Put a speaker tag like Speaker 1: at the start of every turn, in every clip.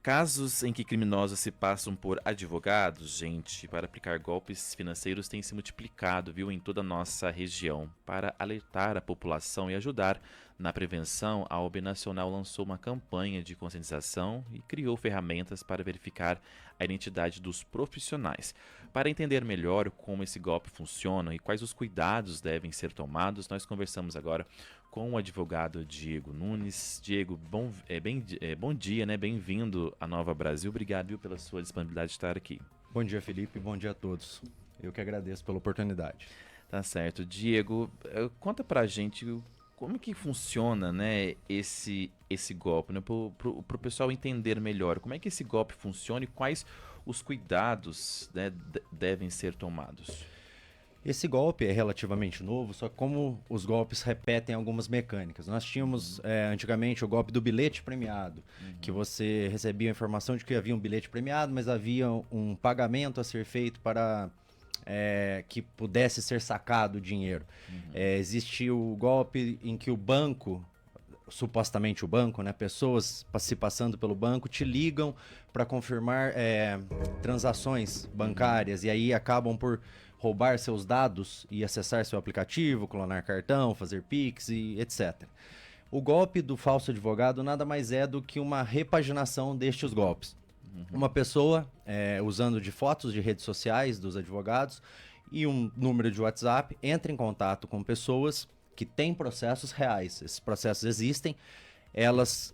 Speaker 1: Casos em que criminosos se passam por advogados, gente, para aplicar golpes financeiros têm se multiplicado, viu, em toda a nossa região. Para alertar a população e ajudar na prevenção, a OAB Nacional lançou uma campanha de conscientização e criou ferramentas para verificar a identidade dos profissionais. Para entender melhor como esse golpe funciona e quais os cuidados devem ser tomados, nós conversamos agora com o advogado Diego Nunes. Diego, bom dia, né? Bem-vindo à Nova Brasil. Obrigado, viu, pela sua disponibilidade de estar aqui.
Speaker 2: Bom dia, Felipe. Bom dia a todos. Eu que agradeço pela oportunidade.
Speaker 1: Tá certo. Diego, conta pra gente como que funciona, né, esse golpe, né, pro pessoal entender melhor. Como é que esse golpe funciona e quais os cuidados, né, devem ser tomados?
Speaker 2: Esse golpe é relativamente novo, só que como os golpes repetem algumas mecânicas. Nós tínhamos antigamente o golpe do bilhete premiado, que você recebia a informação de que havia um bilhete premiado, mas havia um pagamento a ser feito para que pudesse ser sacado o dinheiro. Existe o golpe em que o banco, supostamente o banco, né, pessoas se passando pelo banco te ligam para confirmar transações bancárias e aí acabam por roubar seus dados e acessar seu aplicativo, clonar cartão, fazer Pix e etc. O golpe do falso advogado nada mais é do que uma repaginação destes golpes. Uma pessoa usando de fotos de redes sociais dos advogados e um número de WhatsApp entra em contato com pessoas que têm processos reais. Esses processos existem, elas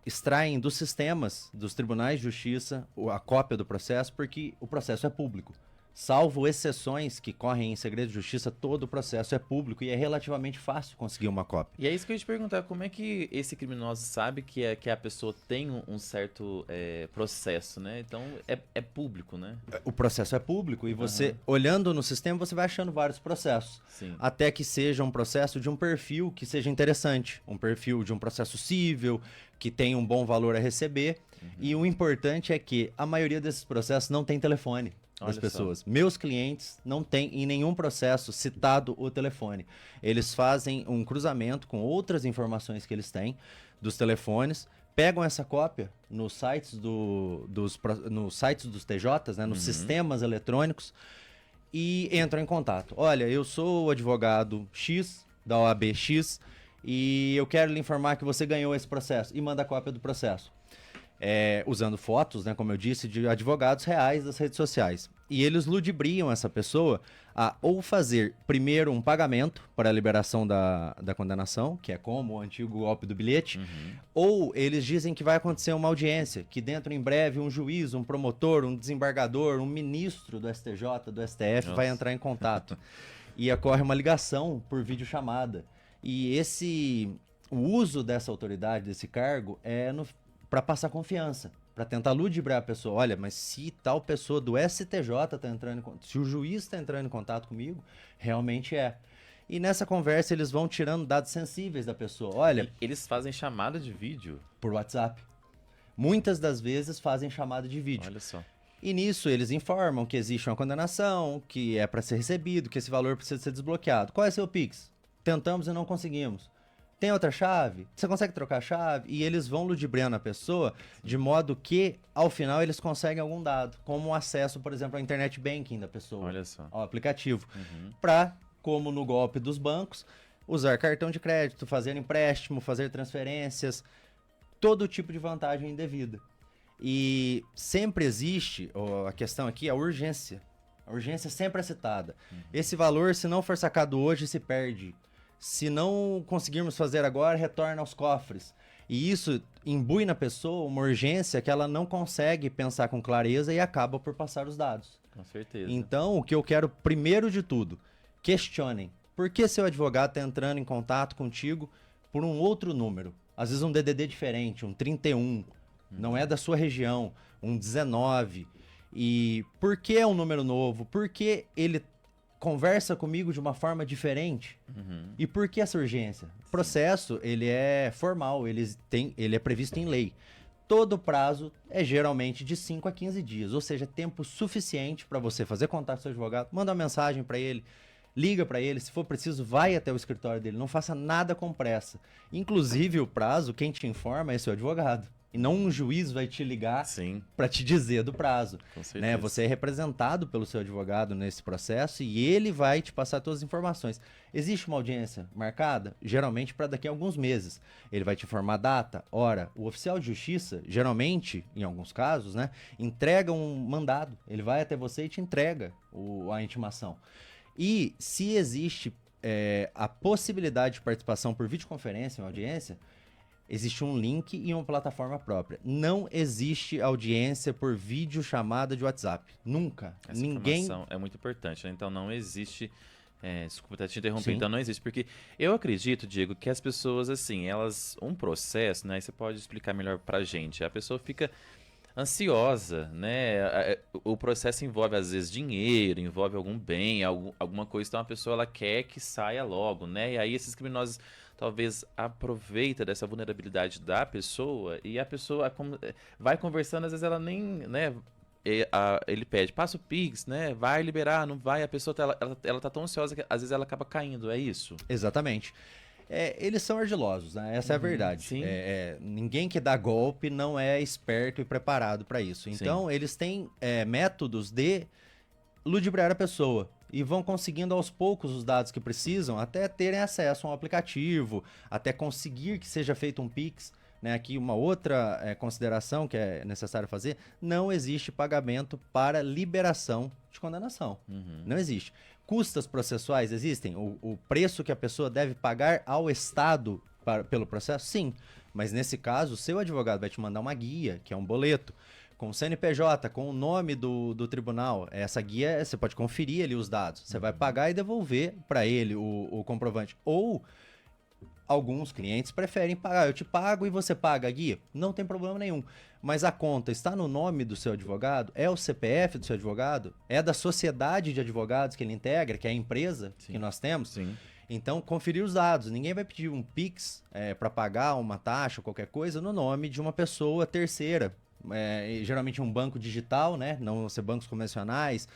Speaker 2: extraem dos sistemas dos tribunais de justiça a cópia do processo porque o processo é público. Salvo exceções que correm em segredo de justiça, todo o processo é público e é relativamente fácil conseguir uma cópia.
Speaker 1: E é isso que eu ia te perguntar, como é que esse criminoso sabe que a pessoa tem um certo processo, né? Então é público, né?
Speaker 2: O processo é público e você, olhando no sistema, você vai achando vários processos.
Speaker 1: Sim.
Speaker 2: Até que seja um processo de um perfil que seja interessante. Um perfil de um processo cível, que tem um bom valor a receber. E o importante é que a maioria desses processos não tem telefone das pessoas. Meus clientes não têm em nenhum processo citado o telefone. Eles fazem um cruzamento com outras informações que eles têm dos telefones, pegam essa cópia nos sites nos sites dos TJs, né, nos sistemas eletrônicos e entram em contato. Olha, eu sou o advogado X da OAB X e eu quero lhe informar que você ganhou esse processo e manda a cópia do processo. Usando fotos, né, como eu disse, de advogados reais das redes sociais. E eles ludibriam essa pessoa a ou fazer primeiro um pagamento para a liberação da condenação, que é como o antigo golpe do bilhete, ou eles dizem que vai acontecer uma audiência, que dentro em breve um juiz, um promotor, um desembargador, um ministro do STJ, do STF vai entrar em contato. E ocorre uma ligação por videochamada. E o uso dessa autoridade, desse cargo, para passar confiança, para tentar ludibriar a pessoa. Olha, mas se tal pessoa do STJ está entrando em contato, se o juiz está entrando em contato comigo, realmente é. E nessa conversa eles vão tirando dados sensíveis da pessoa. Olha,
Speaker 1: eles fazem chamada de vídeo
Speaker 2: por WhatsApp. Muitas das vezes fazem chamada de vídeo.
Speaker 1: Olha só.
Speaker 2: E nisso eles informam que existe uma condenação, que é para ser recebido, que esse valor precisa ser desbloqueado. Qual é seu Pix? Tentamos e não conseguimos. Tem outra chave? Você consegue trocar a chave? E eles vão ludibriando a pessoa de modo que, ao final, eles conseguem algum dado, como o acesso, por exemplo, ao internet banking da pessoa.
Speaker 1: Olha só.
Speaker 2: Ao aplicativo. Para, como no golpe dos bancos, usar cartão de crédito, fazer empréstimo, fazer transferências, todo tipo de vantagem indevida. E sempre existe, a questão aqui, a urgência. A urgência sempre é citada. Esse valor, se não for sacado hoje, se perde. Se não conseguirmos fazer agora, retorna aos cofres. E isso imbui na pessoa uma urgência que ela não consegue pensar com clareza e acaba por passar os dados.
Speaker 1: Com certeza.
Speaker 2: Então, o que eu quero, primeiro de tudo, questionem. Por que seu advogado está entrando em contato contigo por um outro número? Às vezes um DDD diferente, um 31, não é da sua região, um 19. E por que é um número novo? Por que ele conversa comigo de uma forma diferente? E por que essa urgência? O processo, ele é formal, ele é previsto em lei. Todo prazo é geralmente de 5 a 15 dias, ou seja, tempo suficiente para você fazer contato com seu advogado, manda uma mensagem para ele, liga para ele, se for preciso, vai até o escritório dele, não faça nada com pressa. Inclusive o prazo, quem te informa é seu advogado. e não um juiz vai te ligar
Speaker 1: Sim,
Speaker 2: para te dizer do prazo.
Speaker 1: com certeza.
Speaker 2: Né? Você é representado pelo seu advogado nesse processo e ele vai te passar todas as informações. Existe uma audiência marcada? Geralmente para daqui a alguns meses. Ele vai te informar data, hora. O oficial de justiça, geralmente, em alguns casos, né, entrega um mandado. Ele vai até você e te entrega a intimação. E se existe a possibilidade de participação por videoconferência em uma audiência, existe um link e uma plataforma própria. Não existe audiência por videochamada de WhatsApp. Nunca.
Speaker 1: Essa
Speaker 2: Ninguém...
Speaker 1: informação é muito importante, né? Então não existe. Desculpa até te interromper,
Speaker 2: Sim.
Speaker 1: então não existe. Porque eu acredito, Diego, que as pessoas, assim, elas. Um processo, né? Você pode explicar melhor pra gente. A pessoa fica ansiosa, né? O processo envolve, às vezes, dinheiro, envolve algum bem, alguma coisa. Então a pessoa ela quer que saia logo, né? E aí esses criminosos talvez aproveita dessa vulnerabilidade da pessoa e a pessoa vai conversando, às vezes ela nem, né? Ele pede, passa o Pix, né? Vai liberar, não vai. A pessoa ela tá tão ansiosa que às vezes ela acaba caindo, é isso?
Speaker 2: Exatamente. Eles são ardilosos, né? Essa é a verdade.
Speaker 1: Sim.
Speaker 2: Ninguém que dá golpe não é esperto e preparado para isso. Então, eles têm métodos de ludibriar a pessoa e vão conseguindo aos poucos os dados que precisam até terem acesso a um aplicativo, até conseguir que seja feito um Pix. Né? Aqui uma outra consideração que é necessário fazer, não existe pagamento para liberação de condenação. Não existe. Custas processuais existem? O preço que a pessoa deve pagar ao Estado pelo processo? Sim. Mas nesse caso, o seu advogado vai te mandar uma guia, que é um boleto, com o CNPJ, com o nome do tribunal. Essa guia, você pode conferir ali os dados. Você vai pagar e devolver para ele o comprovante. Ou alguns clientes preferem pagar. Eu te pago e você paga a guia. Não tem problema nenhum. Mas a conta está no nome do seu advogado? É o CPF do seu advogado? É da sociedade de advogados que ele integra, que é a empresa que nós temos?
Speaker 1: Sim.
Speaker 2: Então, conferir os dados. Ninguém vai pedir um Pix para pagar uma taxa ou qualquer coisa no nome de uma pessoa terceira. Geralmente um banco digital, né? Não vão ser bancos convencionais.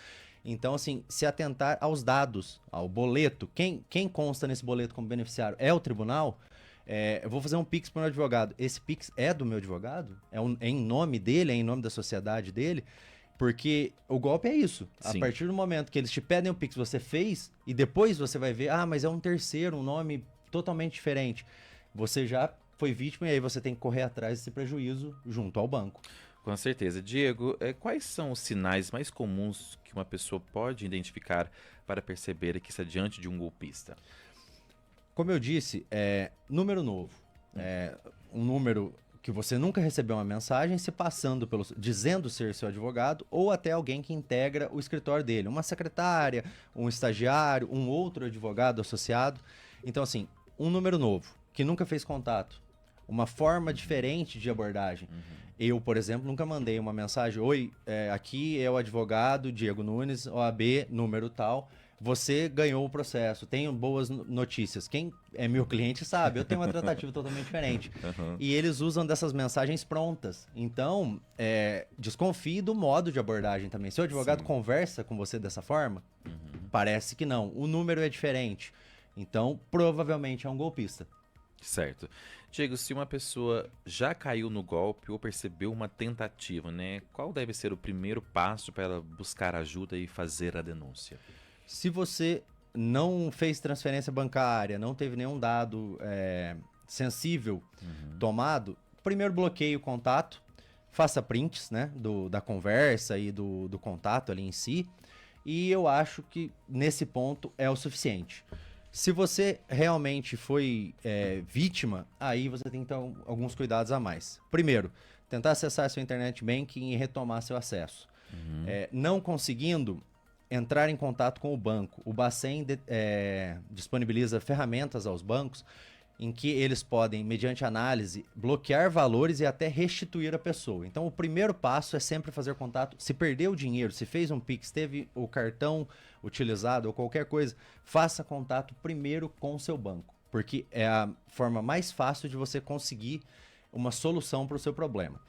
Speaker 2: Então, assim, se atentar aos dados, ao boleto. Quem consta nesse boleto como beneficiário é o tribunal. Eu vou fazer um Pix para o meu advogado. Esse Pix é do meu advogado? É em nome dele? É em nome da sociedade dele? Porque o golpe é isso.
Speaker 1: Sim.
Speaker 2: A partir do momento que eles te pedem o Pix, você fez, e depois você vai ver, mas é um terceiro, um nome totalmente diferente. Você já foi vítima e aí você tem que correr atrás desse prejuízo junto ao banco.
Speaker 1: Com certeza. Diego, quais são os sinais mais comuns que uma pessoa pode identificar para perceber que está diante de um golpista?
Speaker 2: Como eu disse, número novo. Um número que você nunca recebeu uma mensagem se passando dizendo ser seu advogado ou até alguém que integra o escritório dele. Uma secretária, um estagiário, um outro advogado associado. Então, assim, um número novo que nunca fez contato. Uma forma diferente de abordagem. Eu, por exemplo, nunca mandei uma mensagem: oi, aqui é o advogado Diego Nunes, OAB, número tal. Você ganhou o processo, tenho boas notícias. Quem é meu cliente sabe, eu tenho uma tratativa totalmente diferente. E eles usam dessas mensagens prontas. Então, desconfie do modo de abordagem também. Se o advogado conversa com você dessa forma, parece que não. O número é diferente. Então, provavelmente é um golpista.
Speaker 1: Certo. Diego, se uma pessoa já caiu no golpe ou percebeu uma tentativa, né? Qual deve ser o primeiro passo para ela buscar ajuda e fazer a denúncia?
Speaker 2: Se você não fez transferência bancária, não teve nenhum dado sensível tomado, primeiro bloqueie o contato, faça prints, né, da conversa e do contato ali em si, e eu acho que nesse ponto é o suficiente. Se você realmente foi vítima, aí você tem que ter alguns cuidados a mais. Primeiro, tentar acessar seu internet banking e retomar seu acesso. Não conseguindo, entrar em contato com o banco. O Bacen disponibiliza ferramentas aos bancos em que eles podem, mediante análise, bloquear valores e até restituir a pessoa. Então, o primeiro passo é sempre fazer contato. Se perdeu o dinheiro, se fez um Pix, teve o cartão utilizado ou qualquer coisa, faça contato primeiro com o seu banco, porque é a forma mais fácil de você conseguir uma solução para o seu problema.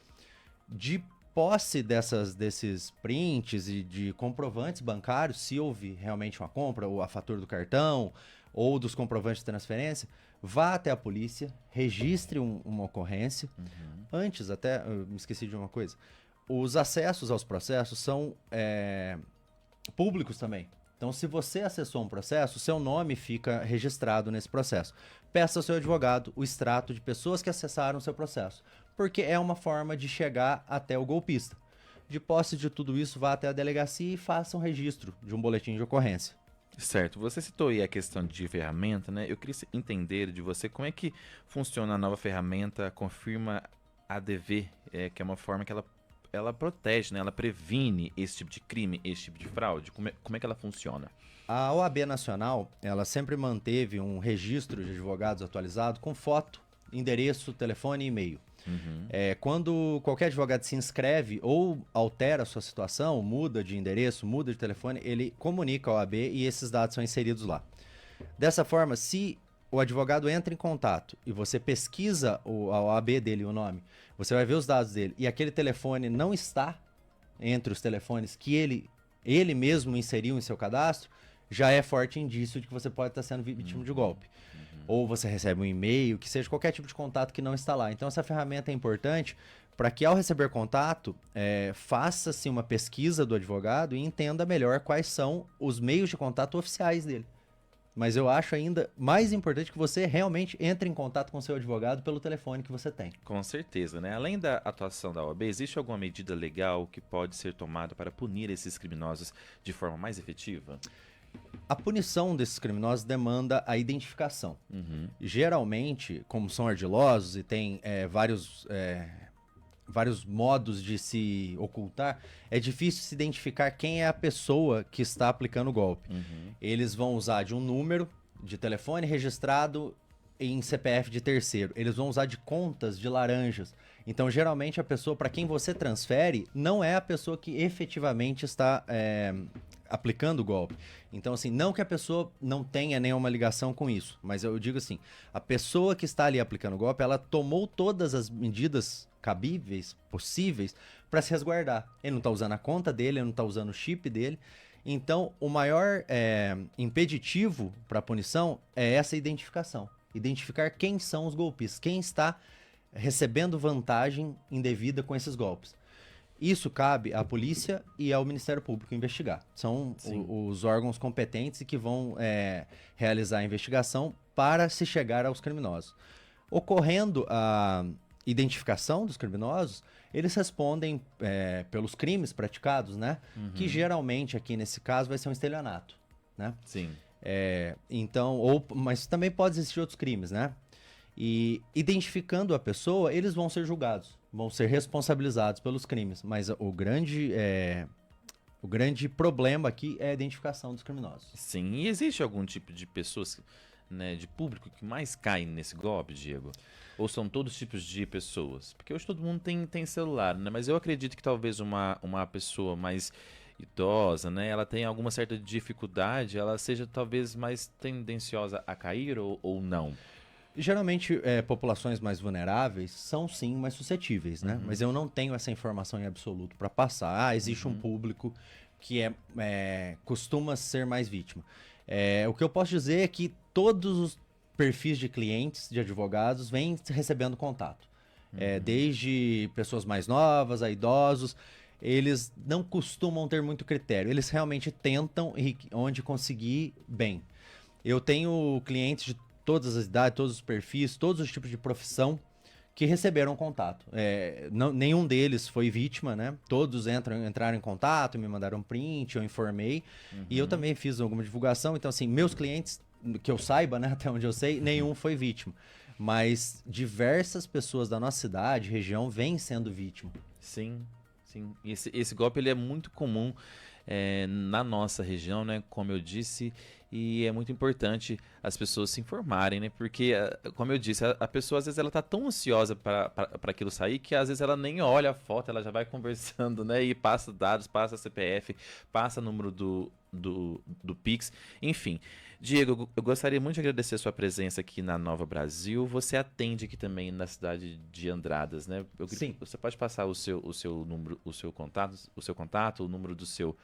Speaker 2: De posse desses prints e de comprovantes bancários, se houve realmente uma compra, ou a fatura do cartão, ou dos comprovantes de transferência, vá até a polícia, registre uma ocorrência. Antes, até, eu me esqueci de uma coisa, os acessos aos processos são públicos também. Então, se você acessou um processo, seu nome fica registrado nesse processo. Peça ao seu advogado o extrato de pessoas que acessaram o seu processo, porque é uma forma de chegar até o golpista. De posse de tudo isso, vá até a delegacia e faça um registro de um boletim de ocorrência.
Speaker 1: Certo, você citou aí a questão de ferramenta, né? Eu queria entender de você como é que funciona a nova ferramenta Confirma ADV, que é uma forma que ela protege, né? Ela previne esse tipo de crime, esse tipo de fraude. Como é que ela funciona?
Speaker 2: A OAB Nacional, ela sempre manteve um registro de advogados atualizado com foto, endereço, telefone e e-mail. Quando qualquer advogado se inscreve ou altera a sua situação, muda de endereço, muda de telefone, ele comunica ao OAB e esses dados são inseridos lá. Dessa forma, se o advogado entra em contato e você pesquisa a OAB dele, o nome, você vai ver os dados dele e aquele telefone não está entre os telefones que ele mesmo inseriu em seu cadastro, já é forte indício de que você pode estar sendo vítima de golpe. Ou você recebe um e-mail, que seja qualquer tipo de contato que não está lá. Então essa ferramenta é importante para que ao receber contato, faça-se uma pesquisa do advogado e entenda melhor quais são os meios de contato oficiais dele. Mas eu acho ainda mais importante que você realmente entre em contato com seu advogado pelo telefone que você tem.
Speaker 1: Com certeza, né? Além da atuação da OAB, existe alguma medida legal que pode ser tomada para punir esses criminosos de forma mais efetiva?
Speaker 2: A punição desses criminosos demanda a identificação. Geralmente, como são ardilosos e tem vários modos de se ocultar, é difícil se identificar quem é a pessoa que está aplicando o golpe. Eles vão usar de um número de telefone registrado em CPF de terceiro. Eles vão usar de contas de laranjas. Então, geralmente, a pessoa para quem você transfere não é a pessoa que efetivamente está aplicando o golpe. Então, assim, não que a pessoa não tenha nenhuma ligação com isso, mas eu digo assim, a pessoa que está ali aplicando o golpe, ela tomou todas as medidas cabíveis, possíveis, para se resguardar. Ele não está usando a conta dele, ele não está usando o chip dele. Então, o maior impeditivo para a punição é essa identificação. Identificar quem são os golpistas, quem está recebendo vantagem indevida com esses golpes. Isso cabe à polícia e ao Ministério Público investigar. São os órgãos competentes que vão realizar a investigação para se chegar aos criminosos. Ocorrendo a identificação dos criminosos, eles respondem pelos crimes praticados, né? Que geralmente aqui nesse caso vai ser um estelionato, né?
Speaker 1: Sim.
Speaker 2: Mas também pode existir outros crimes, né? E identificando a pessoa, eles vão ser julgados, vão ser responsabilizados pelos crimes. Mas o grande problema aqui é a identificação dos criminosos.
Speaker 1: Sim, e existe algum tipo de pessoas, né, de público que mais caem nesse golpe, Diego? Ou são todos tipos de pessoas? Porque hoje todo mundo tem celular, né? Mas eu acredito que talvez uma pessoa mais idosa, né, ela tenha alguma certa dificuldade, ela seja talvez mais tendenciosa a cair ou não.
Speaker 2: Geralmente, populações mais vulneráveis são sim mais suscetíveis, né? Mas eu não tenho essa informação em absoluto para passar. Existe um público que costuma ser mais vítima. O que eu posso dizer é que todos os perfis de clientes, de advogados, vêm recebendo contato. Desde pessoas mais novas a idosos, eles não costumam ter muito critério. Eles realmente tentam onde conseguir bem. Eu tenho clientes de todas as idades, todos os perfis, todos os tipos de profissão que receberam contato. Nenhum deles foi vítima, né? Todos entraram em contato, me mandaram print, eu informei. E eu também fiz alguma divulgação. Então, assim, meus clientes, que eu saiba, né, até onde eu sei, nenhum foi vítima. Mas diversas pessoas da nossa cidade, região, vêm sendo vítima.
Speaker 1: Sim, sim. Esse golpe ele é muito comum na nossa região, né? Como eu disse, e é muito importante as pessoas se informarem, né? Porque, como eu disse, a pessoa às vezes ela tá tão ansiosa para aquilo sair que às vezes ela nem olha a foto, ela já vai conversando, né? E passa dados, passa CPF, passa número do Pix, enfim. Diego, eu gostaria muito de agradecer a sua presença aqui na Nova Brasil. Você atende aqui também na cidade de Andradas, né?
Speaker 2: Sim.
Speaker 1: Você pode passar o seu número, o seu contato, o número do seu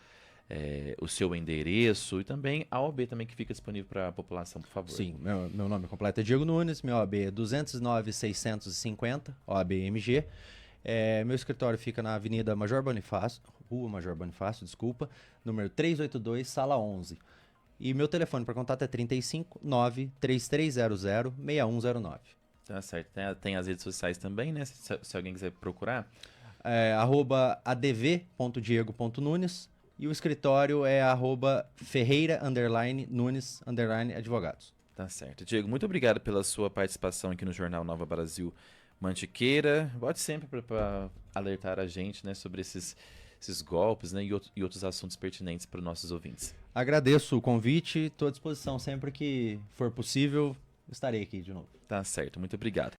Speaker 1: o seu endereço e também a OAB também que fica disponível para a população, por favor.
Speaker 2: Sim, meu nome completo é Diego Nunes, meu OAB é 209.650, OAB MG. Meu escritório fica na Avenida Major Bonifácio, Rua Major Bonifácio, desculpa, número 382, sala 11. E meu telefone para contato é 35-9-3300-6109.
Speaker 1: Tá certo. Tem as redes sociais também, né? Se alguém quiser procurar.
Speaker 2: @adv.diego.nunes e o escritório é @ferreira_nunes_advogados.
Speaker 1: Tá certo. Diego, muito obrigado pela sua participação aqui no Jornal Nova Brasil Mantiqueira. Volte sempre para alertar a gente, né, sobre esses golpes, né, e outros assuntos pertinentes para os nossos ouvintes.
Speaker 2: Agradeço o convite, estou à disposição sempre que for possível, estarei aqui de novo.
Speaker 1: Tá certo, muito obrigado.